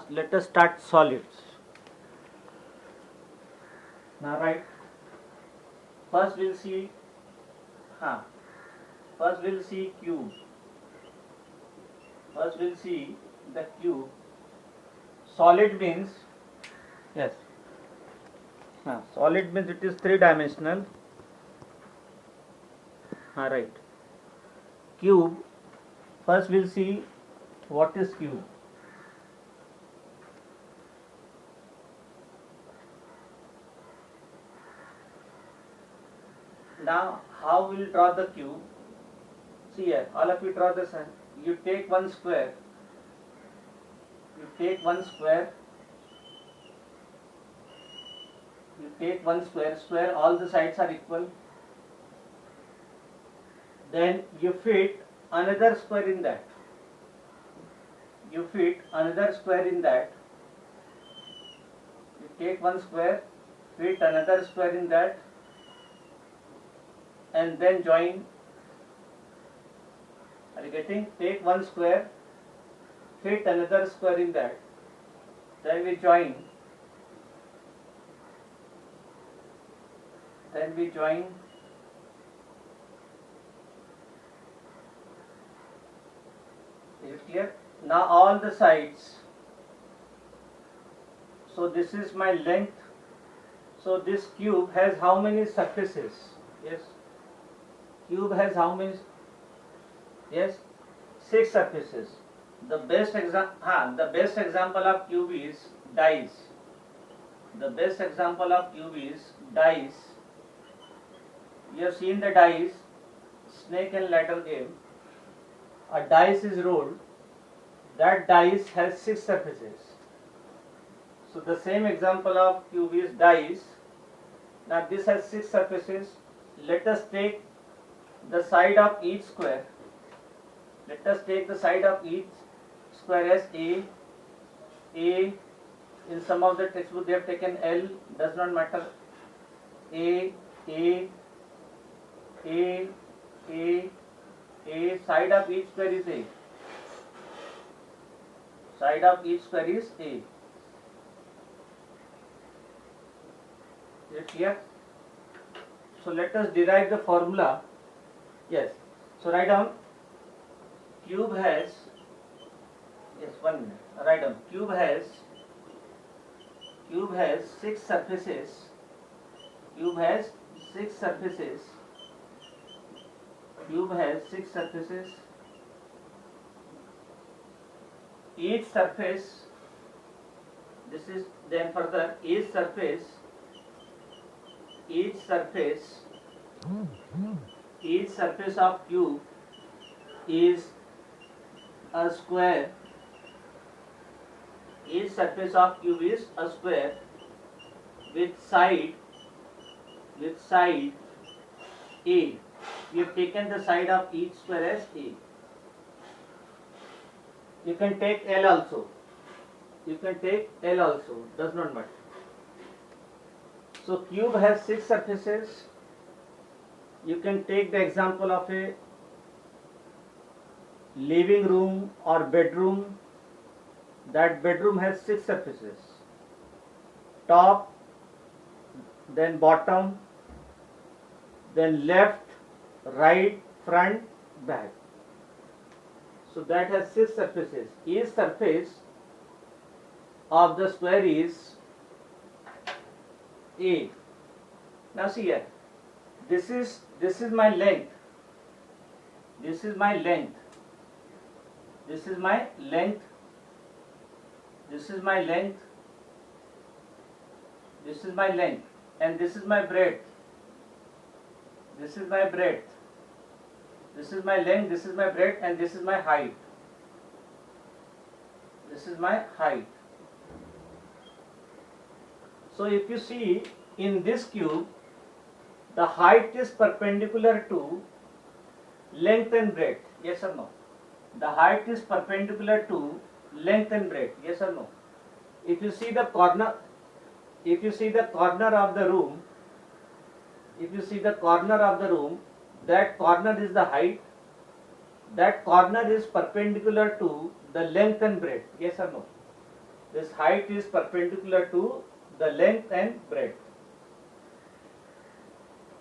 Let us start solids. Now, right. First we'll see. Huh. First we'll see cube. First we'll see the cube. Solid means yes. Solid means it is three-dimensional. Right. Cube. First we'll see what is cube. Now, how we will draw the cube? See here, all of you draw the sun. You take one square. You take one square. You take one square. Square, all the sides are equal. Then you fit another square in that. You fit another square in that. You take one square, fit another square in that, and then join. Are you getting? Take one square, fit another square in that, then we join. Then we join. Is it clear? Now all the sides. So this is my length. So this cube has how many surfaces? Yes. Cube has how many? Yes, 6 surfaces. The best example of cube is dice. The best example of cube is dice. You have seen the dice, snake and ladder game. A dice is rolled. That dice has 6 surfaces. So the same example of cube is dice. Now this has 6 surfaces. Let us take the side of each square. Let us take the side of each square as A. In some of the textbook they have taken L, does not matter. A, side of each square is A. Side of each square is A. Is it clear? So let us derive the formula. Yes. So write down. Cube has, yes, 1 minute. Write down. Cube has 6 surfaces. Cube has 6 surfaces. Cube has 6 surfaces. Each surface, this is then further, each surface of cube is a square. Each surface of cube is a square with side A. We have taken the side of each square as A. You can take L also. Does not matter. So cube has 6 surfaces. You can take the example of a living room or bedroom. That bedroom has 6 surfaces. Top, then bottom, then left, right, front, back. So that has 6 surfaces. Each surface of the square is A. Now see here. This is my length. This is my length. This is my length. This is my length. This is my length. And this is my breadth. This is my breadth. This is my length, this is my breadth, and this is my height. This is my height. So if you see in this cube, the height is perpendicular to length and breadth. Yes or no? The height is perpendicular to length and breadth. Yes or no? If you see the corner of the room, that corner is the height. That corner is perpendicular to the length and breadth. Yes or no? This height is perpendicular to the length and breadth.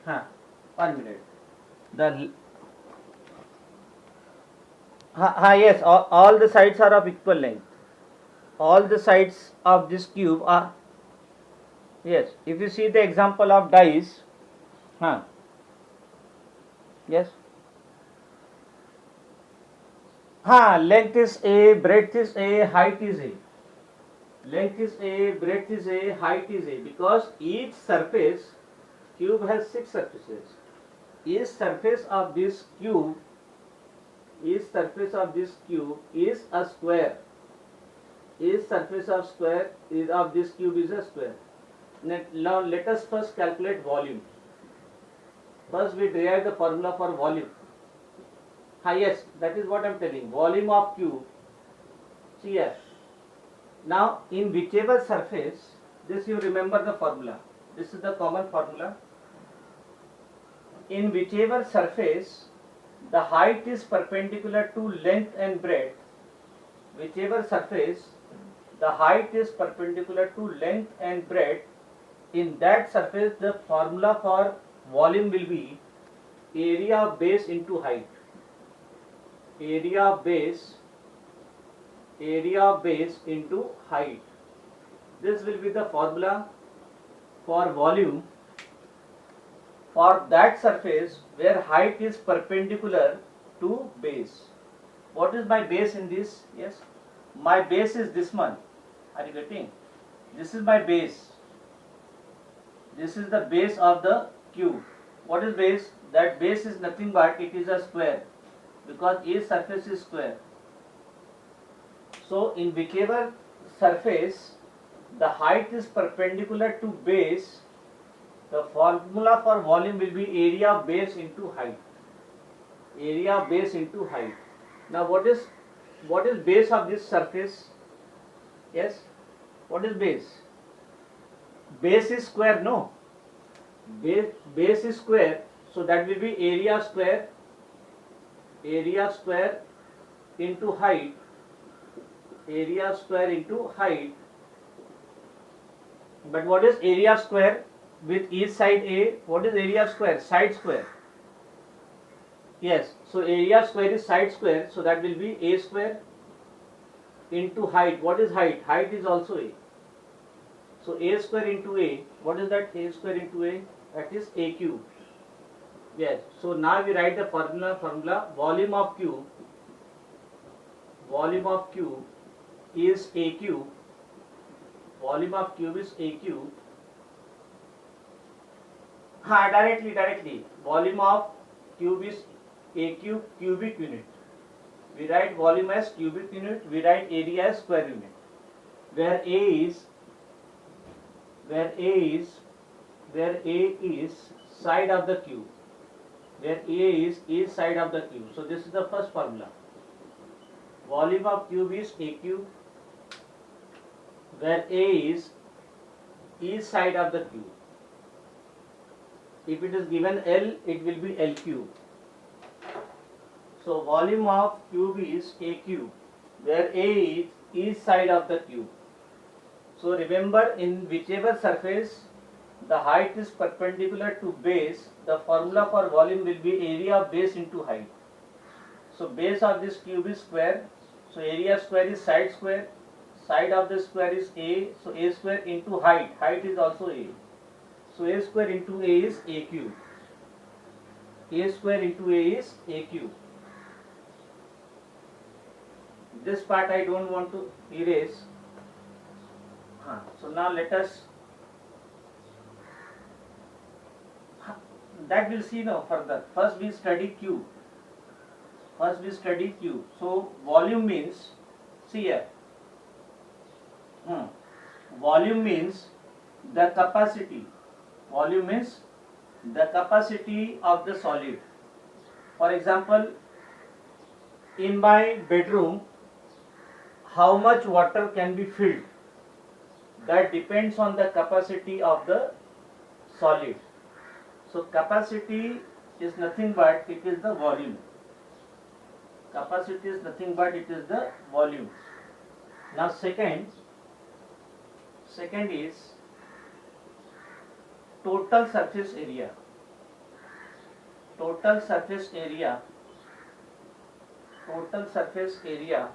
1 minute. Yes, all the sides are of equal length. All the sides of this cube are, yes, if you see the example of dice, yes, length is A, breadth is A, height is A. Length is A, breadth is A, height is A, because each surface, cube has 6 surfaces. Each surface of this cube is a square. Each surface of this cube is a square. Now let us first calculate volume. First we derive the formula for volume. Yes, that is what I am telling. Volume of cube. See here. Now in whichever surface, this you remember the formula. This is the common formula. In whichever surface the height is perpendicular to length and breadth, whichever surface the height is perpendicular to length and breadth, in that surface the formula for volume will be area of base into height. Area of base into height. This will be the formula for volume for that surface where height is perpendicular to base. What is my base in this? Yes, my base is this one. Are you getting? This is my base. This is the base of the cube. What is base? That base is nothing but it is a square, because each surface is square. So in whichever surface the height is perpendicular to base, the formula for volume will be area of base into height. Area of base into height. Now what is base of this surface? Yes, what is base? Base is square, no? Base is square, so that will be area square into height. Area square into height. But what is area square with each side A? What is area square? Side square. Yes, so area square is side square, so that will be A square into height. What is height? Height is also A. So A square into A, what is that? A square into A, that is A cube. Yes, so now we write the formula, volume of cube is A cube. Volume of cube is A cube. Directly. Volume of cube is A cube, cubic unit. We write volume as cubic unit, we write area as square unit. Where A is side of the cube. Where A is side of the cube. So this is the first formula. Volume of cube is A cube, where A is side of the cube. If it is given L, it will be L cube. So volume of cube is A cube, where A is side of the cube. So remember, in whichever surface the height is perpendicular to base, the formula for volume will be area of base into height. So base of this cube is square, so area square is side square, side of the square is A, so A square into height is also A. So A square into A is A cube. A square into A is A cube. This part I don't want to erase. So now let us, that we'll see now further. First we study cube. So volume means, see here, volume means the capacity. Volume means the capacity of the solid. For example, in my bedroom, how much water can be filled? That depends on the capacity of the solid. So capacity is nothing but it is the volume. Capacity is nothing but it is the volume. Now second, Second is total surface area. Total surface area. Total surface area.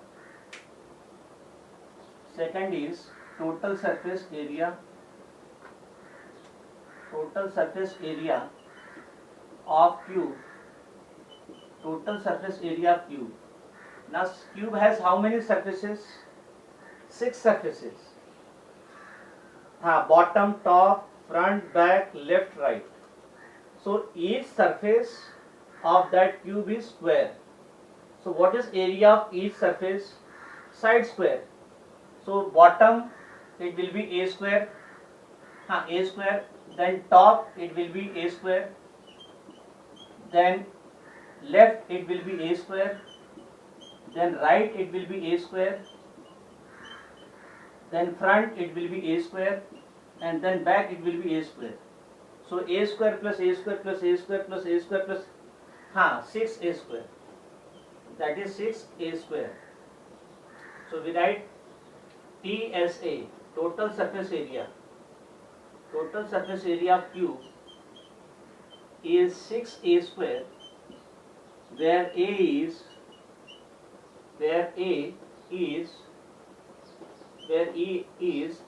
Second is total surface area. Total surface area of cube. Total surface area of cube. Now cube has how many surfaces? 6 surfaces. Bottom, top, front, back, left, right. So each surface of that cube is square. So what is area of each surface? Side square. So bottom it will be a square. A square. Then top it will be a square. Then left it will be a square. Then right it will be a square. Then front it will be a square. And then back it will be a square. So a square plus a square plus a square plus a square plus 6a square. That is 6a square. So we write TSA, total surface area. Total surface area of cube is 6a square, where A is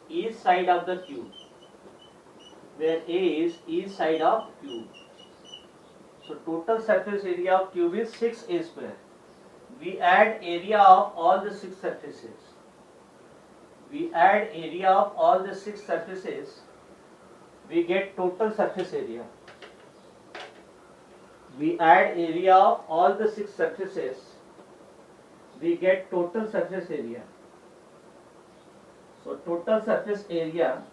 each side of the cube. Where A is each side of cube. So total surface area of cube is 6a square. We add area of all the 6 surfaces. We add area of all the 6 surfaces. We get total surface area. We add area of all the 6 surfaces. We get total surface area. So total surface area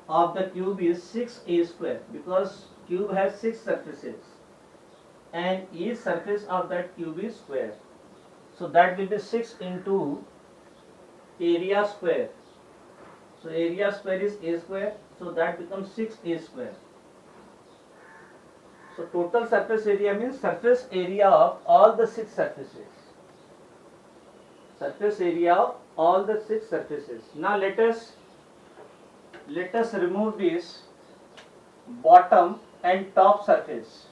of the cube is 6a square, because cube has 6 surfaces and each surface of that cube is square. So that will be 6 into area square. So area square is a square, so that becomes 6a square. So total surface area means surface area of all the 6 surfaces. Surface area of all the 6 surfaces. Now let us remove this bottom and top surface.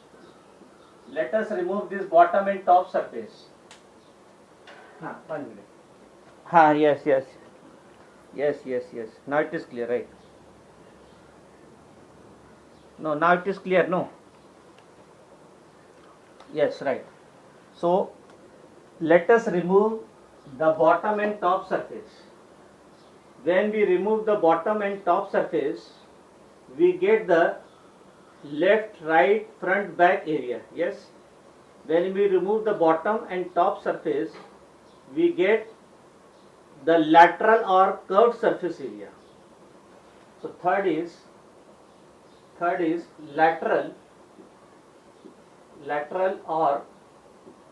Let us remove this bottom and top surface. 1 minute. Yes. Now it is clear, right? No, now it is clear, no? Yes, right. So let us remove the bottom and top surface. When we remove the bottom and top surface, we get the left, right, front, back area. Yes. When we remove the bottom and top surface, we get the lateral or curved surface area. So third is lateral or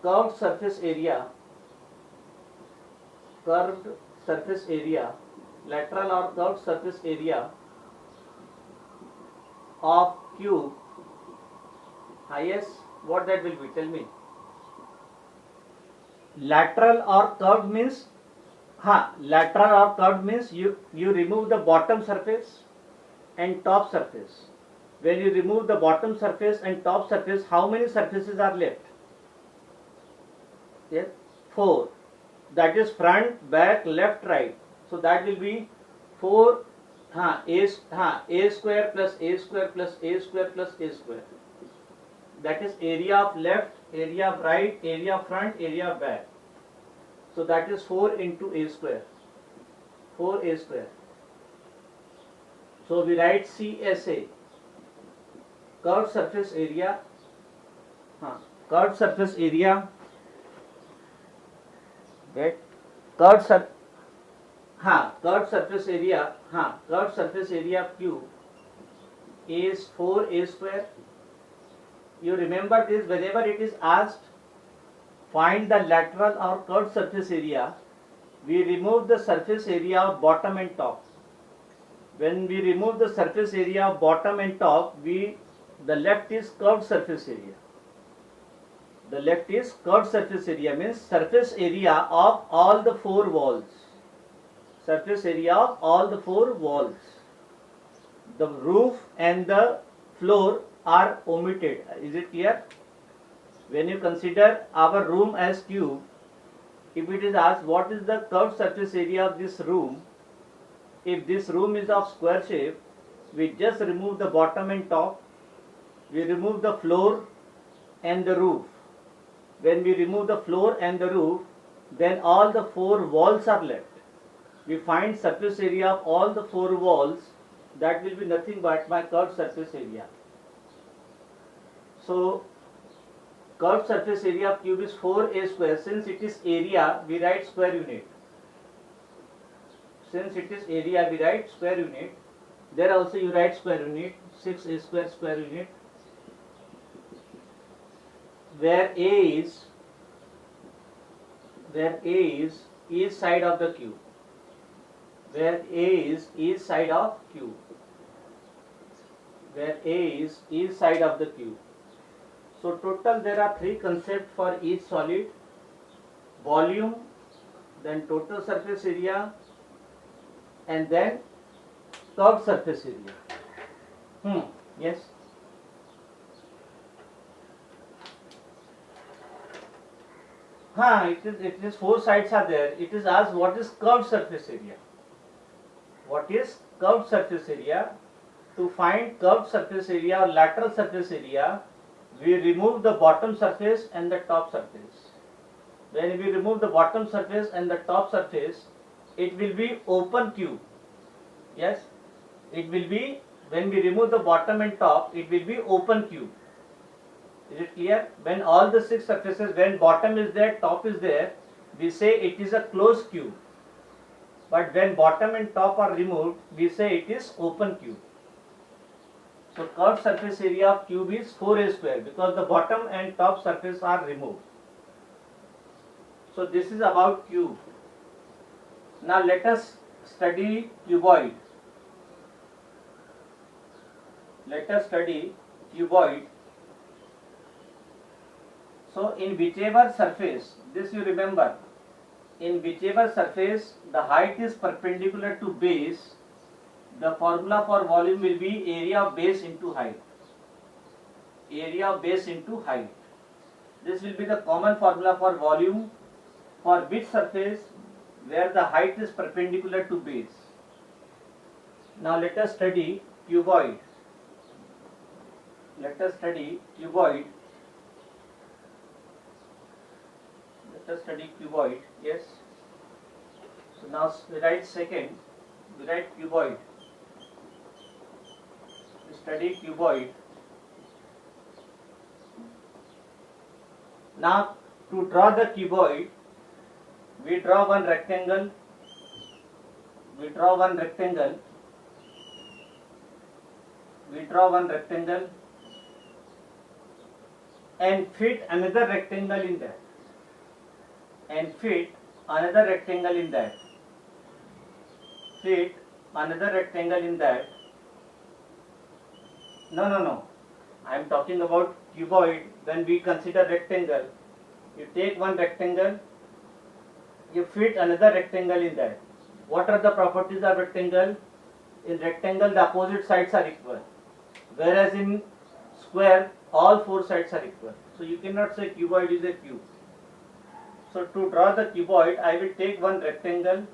curved surface area. Curved surface area, lateral or curved surface area of cube. Yes, what that will be? Tell me. Lateral or curved means, lateral or curved means you remove the bottom surface and top surface. When you remove the bottom surface and top surface, how many surfaces are left? Yes, 4. That is front, back, left, right. So that will be 4. A square plus a square plus a square plus a square. That is area of left, area of right, area of front, area of back. So that is 4 into a square. 4a square. So we write CSA. Curved surface area. Curved surface area. Wait. Curved surface area. Curved surface area of cube is 4a square. You remember this whenever it is asked, find the lateral or curved surface area, we remove the surface area of bottom and top. When we remove the surface area of bottom and top, the left is curved surface area. The left is curved surface area means surface area of all the 4 walls. surface area of all the four walls. The roof and the floor are omitted. Is it clear? When you consider our room as cube, if it is asked what is the curved surface area of this room, if this room is of square shape, we just remove the bottom and top, we remove the floor and the roof. When we remove the floor and the roof, then all the four walls are left. We find surface area of all the four walls, that will be nothing but my curved surface area. So curved surface area of cube is 4a square. Since it is area, we write square unit. Since it is area, we write square unit. There also you write square unit, 6a square square unit, where a is each side of the cube. Where a is each side of cube. Where a is each side of the cube. So total there are three concepts for each solid: volume, then total surface area, and then curved surface area. Yes. It is four sides are there. It is asked what is curved surface area. What is curved surface area? To find curved surface area or lateral surface area, we remove the bottom surface and the top surface. When we remove the bottom surface and the top surface, it will be open cube. Yes, it will be, when we remove the bottom and top, it will be open cube. Is it clear? When all the six surfaces, when bottom is there, top is there, we say it is a closed cube. But when bottom and top are removed, we say it is open cube. So curved surface area of cube is 4a square because the bottom and top surface are removed. So this is about cube. Now let us study cuboid. Let us study cuboid. So in whichever surface, this you remember, in whichever surface the height is perpendicular to base, the formula for volume will be area of base into height. Area of base into height. This will be the common formula for volume for which surface where the height is perpendicular to base. Now let us study cuboid. Let us study cuboid. Let us study cuboid. Yes. So now we write second. We write cuboid. We study cuboid. Now to draw the cuboid, we draw one rectangle. We draw one rectangle. We draw one rectangle and fit another rectangle in that. And fit another rectangle in that. Fit another rectangle in that. No. I am talking about cuboid. When we consider rectangle, you take one rectangle, you fit another rectangle in that. What are the properties of rectangle? In rectangle, the opposite sides are equal, whereas in square, all four sides are equal. So you cannot say cuboid is a cube. So to draw the cuboid, I will take one rectangle,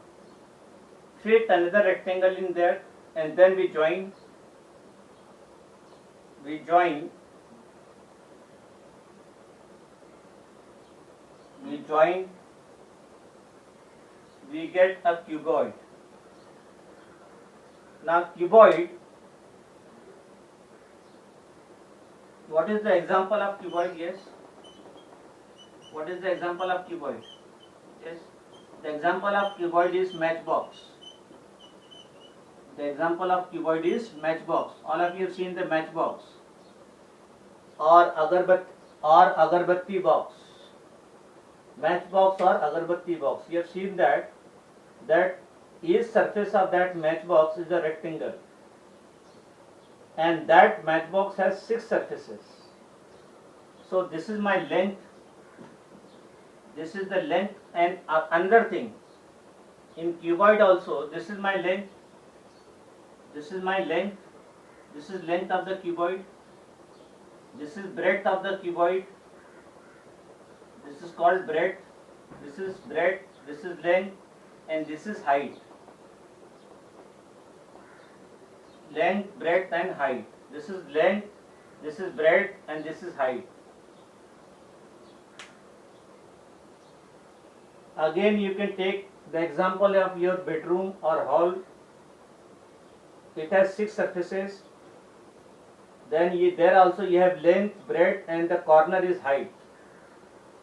fit another rectangle in there, and then we join. We get a cuboid. Now cuboid, what is the example of cuboid? Yes. What is the example of cuboid? Yes. The example of cuboid is matchbox. The example of cuboid is matchbox. All of you have seen the matchbox or agarbatti box. Matchbox or agarbatti box. You have seen that each surface of that matchbox is a rectangle, and that matchbox has 6 surfaces. So this is my length. This is the length, and another thing, in cuboid also, this is my length, this is my length, this is length of the cuboid, this is breadth of the cuboid, this is called breadth, this is breadth, this is length, and this is height. Length, breadth and height. This is length, this is breadth and this is height. Again you can take the example of your bedroom or hall. It has 6 surfaces. Then there also you have length, breadth and the corner is height.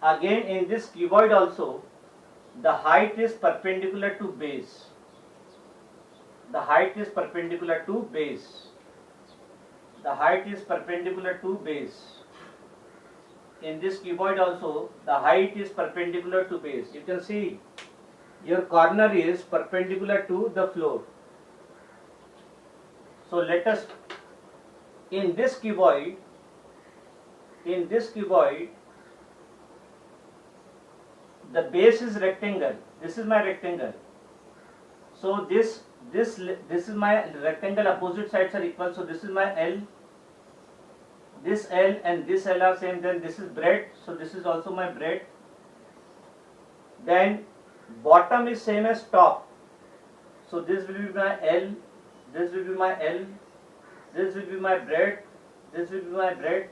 Again in this cuboid also, the height is perpendicular to base. The height is perpendicular to base. The height is perpendicular to base. In this cuboid also, the height is perpendicular to base. You can see your corner is perpendicular to the floor. So let us, in this cuboid, the base is rectangle. This is my rectangle. So this is my rectangle, opposite sides are equal, so this is my L, this L and this L are same, then this is breadth, so this is also my breadth. Then bottom is same as top, so this will be my L, this will be my L, this will be my breadth, this will be my breadth.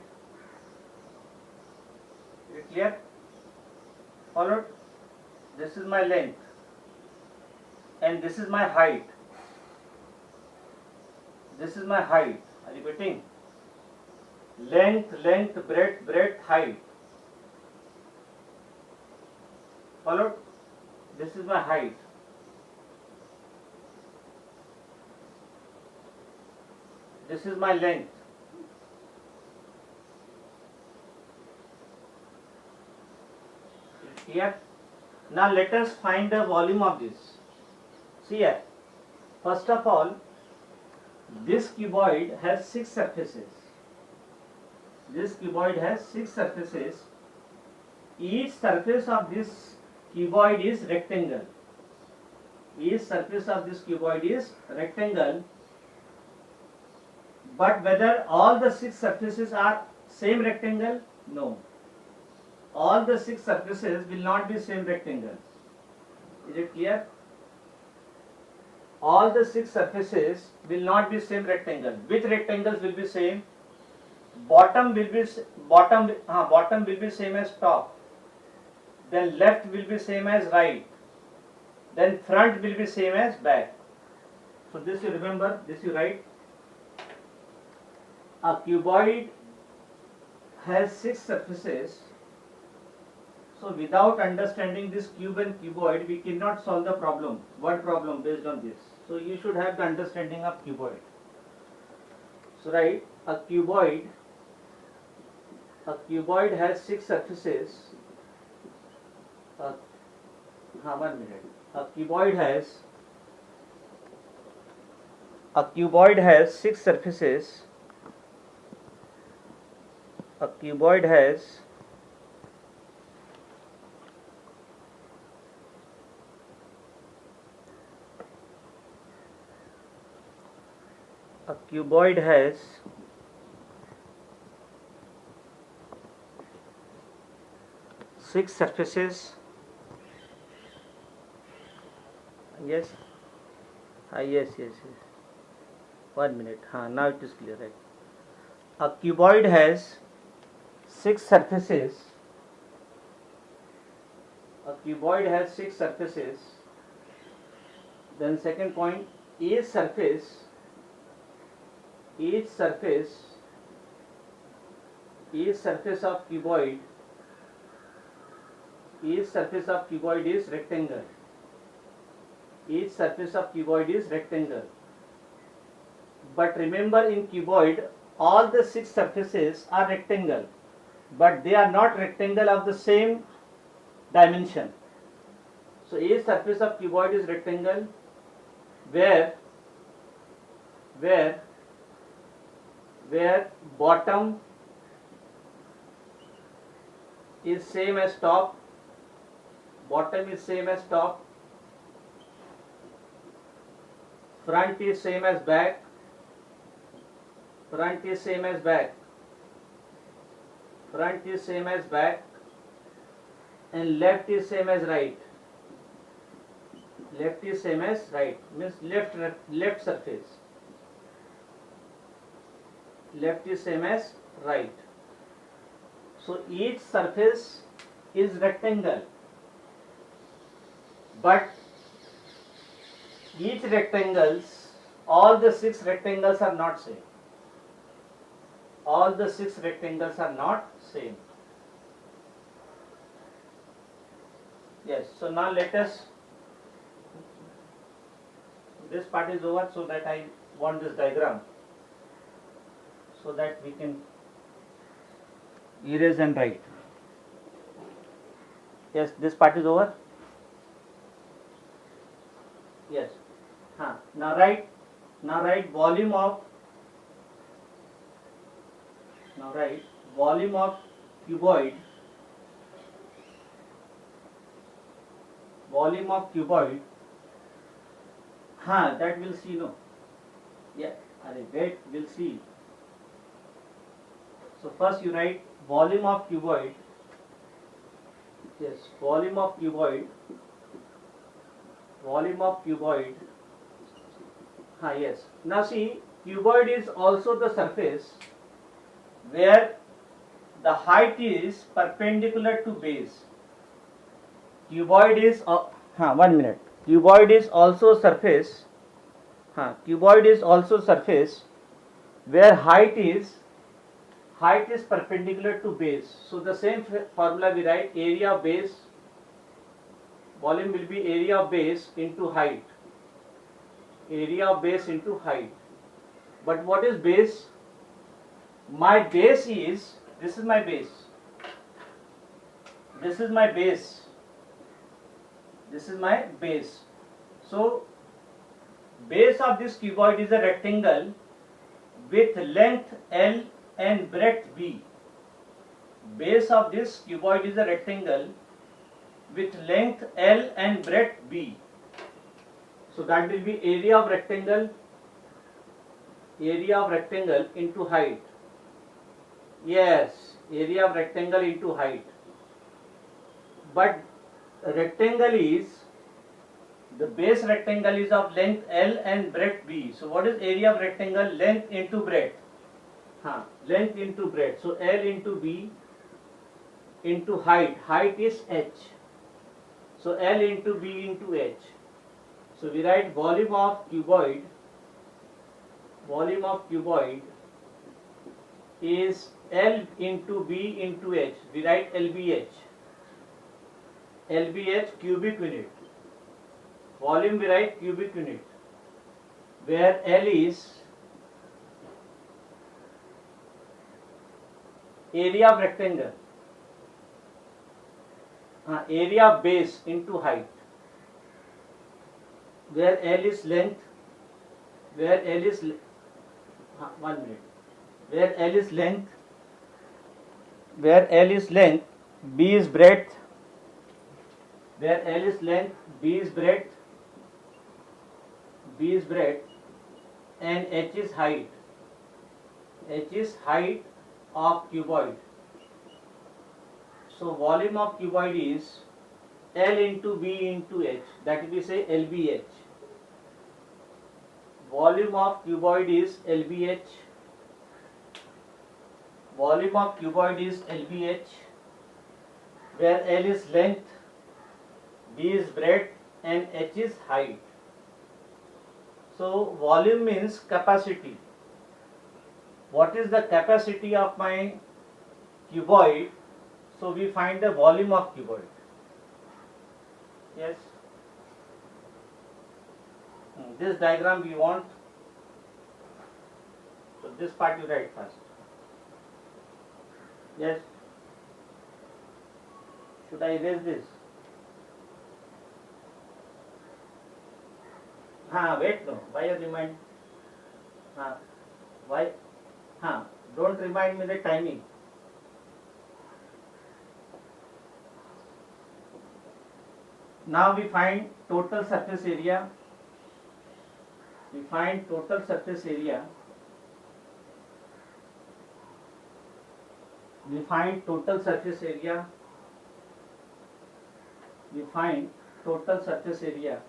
Is it clear? Followed? This is my length and this is my height. This is my height. Are you getting? Length, length, breadth, breadth, height. Followed? This is my height. This is my length. Here. Now let us find the volume of this. See here. First of all, this cuboid has 6 surfaces. This cuboid has 6 surfaces. Each surface of this cuboid is rectangle. Each surface of this cuboid is rectangle. But whether all the 6 surfaces are same rectangle? No. All the 6 surfaces will not be same rectangle. Is it clear? All the 6 surfaces will not be same rectangle. Which rectangles will be same? Bottom will be same as top. Then left will be same as right. Then front will be same as back. So this you remember, this you write. A cuboid has 6 surfaces. So without understanding this cube and cuboid, we cannot solve the problem. What problem based on this? So you should have the understanding of cuboid. So right, a cuboid has 6 surfaces. 1 minute. A cuboid has 6 surfaces. A cuboid has six surfaces. Yes. Yes. 1 minute. Now it is clear, right? A cuboid has 6 surfaces. A cuboid has 6 surfaces. Then second point, each surface of cuboid is rectangle. Each surface of cuboid is rectangle. But remember, in cuboid all the 6 surfaces are rectangle, but they are not rectangle of the same dimension. So each surface of cuboid is rectangle where bottom is same as top, front is same as back, front is same as back, front is same as back, and left is same as right. Left is same as right, means left surface. Left is same as right. So each surface is rectangle, but each rectangles, all the 6 rectangles are not same. All the 6 rectangles are not same. Yes, so now let us, this part is over, so that I want this diagram, so that we can erase and write. Yes, this part is over. Yes. Now write volume of, cuboid, that we'll see, no? Yeah, wait, we'll see. So first you write volume of cuboid. Yes, volume of cuboid. Yes. Now see, cuboid is also the surface where the height is perpendicular to base. Cuboid is Cuboid is also surface. Cuboid is also surface where height is perpendicular to base. So the same formula we write, area of base, volume will be area of base into height. Area of base into height. But what is base? My base is, this is my base. This is my base. This is my base. So base of this cuboid is a rectangle with length L and breadth B. Base of this cuboid is a rectangle with length L and breadth B. So that will be area of rectangle into height. Yes, area of rectangle into height. But rectangle is, the base rectangle is of length L and breadth B. So what is area of rectangle? Length into breadth. Length into breadth. So L into B into height. Height is H. So L into B into H. So we write volume of cuboid is L into B into H. We write LBH. LBH, cubic unit. Volume we write cubic unit, where L is area of rectangle. Area of base into height, where L is length, where L is length, B is breadth, where L is length, B is breadth, and H is height. H is height of cuboid. So volume of cuboid is L into B into H. That we say LBH. Volume of cuboid is LBH. Volume of cuboid is LBH, where L is length, B is breadth, and H is height. So volume means capacity. What is the capacity of my cuboid? So we find the volume of cuboid. Yes. This diagram we want. So this part you write first. Yes. Should I erase this? Wait, no. Why you remind? Why? Don't remind me the timing. Now we find total surface area. we find total surface area. We find total surface area. We find total surface area.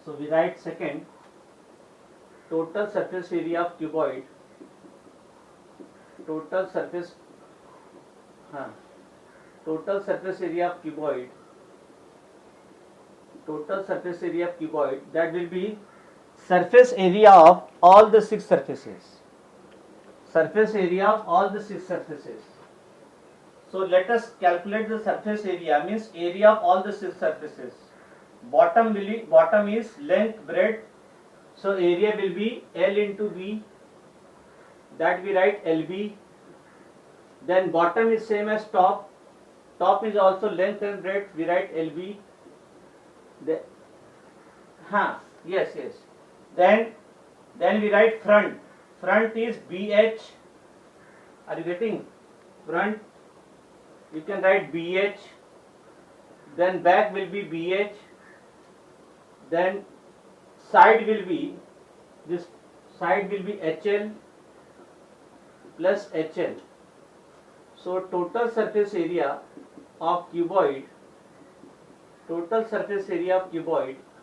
So we write second, total surface area of cuboid. Total surface area of cuboid. Total surface area of cuboid, that will be surface area of all the 6 surfaces. Surface area of all the 6 surfaces. So let us calculate the surface area, means area of all the 6 surfaces. Bottom is length, breadth. So area will be L into B. That we write LB. Then bottom is same as top. Top is also length and breadth. We write LB. Yes. Then we write front. Front is BH. Are you getting? Front. You can write BH. Then back will be BH. Then side will be, this side will be HL plus HL. So total surface area of cuboid,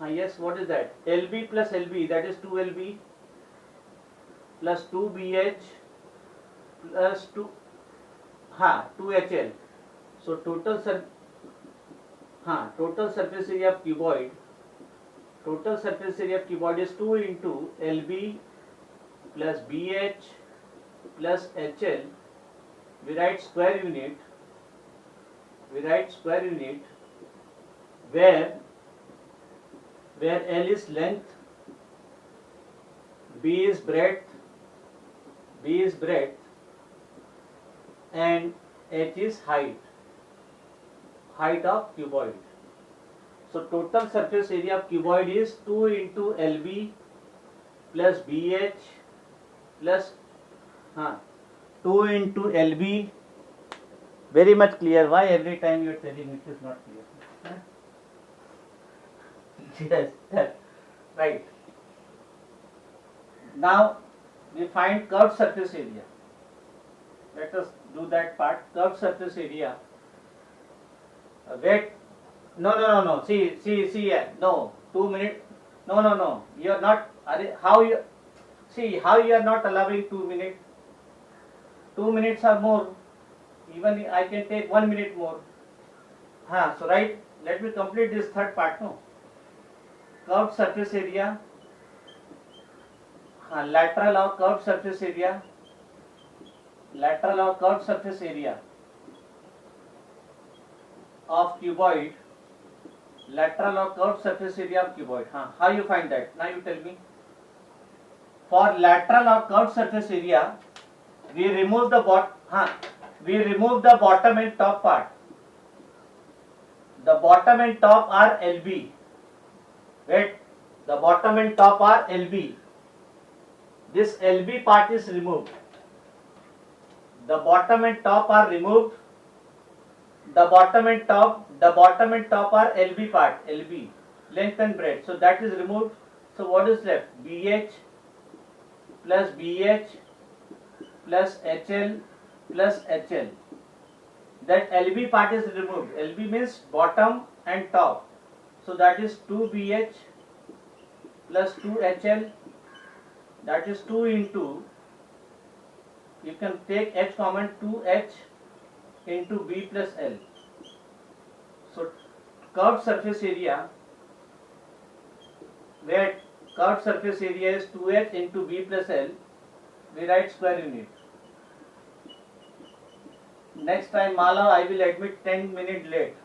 yes, what is that? LB plus LB, that is 2LB plus 2BH plus 2HL. So total surface area of cuboid, is 2 into LB plus BH plus HL. We write square unit. Where L is length, B is breadth, and H is height of cuboid. So total surface area of cuboid is 2 into LB plus BH plus 2 into LB. Very much clear. Why every time you are telling it is not clear? Yes, right. Now we find curved surface area. Let us do that part. Curved surface area. Wait. No. See. No. 2 minutes. No. You are not. How you are not allowing 2 minutes? 2 minutes or more. Even I can take 1 minute more. So right. Let me complete this third part. No. Curved surface area. Lateral or curved surface area. Of cuboid. Lateral or curved surface area of cuboid. How you find that? Now you tell me. For lateral or curved surface area, we remove the bottom and top part. The bottom and top are LB. Wait, the bottom and top are LB. This LB part is removed. The bottom and top are removed. The bottom and top are LB part, LB, length and breadth. So that is removed. So what is left? BH plus HL plus HL. That LB part is removed. LB means bottom and top. So that is 2BH plus 2HL. That is 2 into, you can take H common, 2H into B plus L. So curved surface area, where curved surface area is 2H into B plus L, we write square unit. Next time, Mala, I will admit 10 minutes late.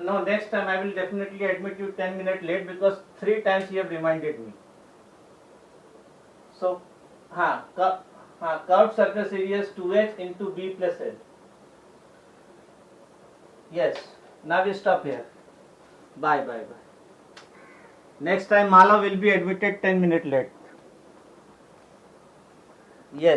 No, next time I will definitely admit you 10 minutes late, because 3 times you have reminded me. So, curved surface area is 2H into B plus L. Yes. Now we stop here. Bye. Next time Mala will be admitted 10 minutes late. Yes.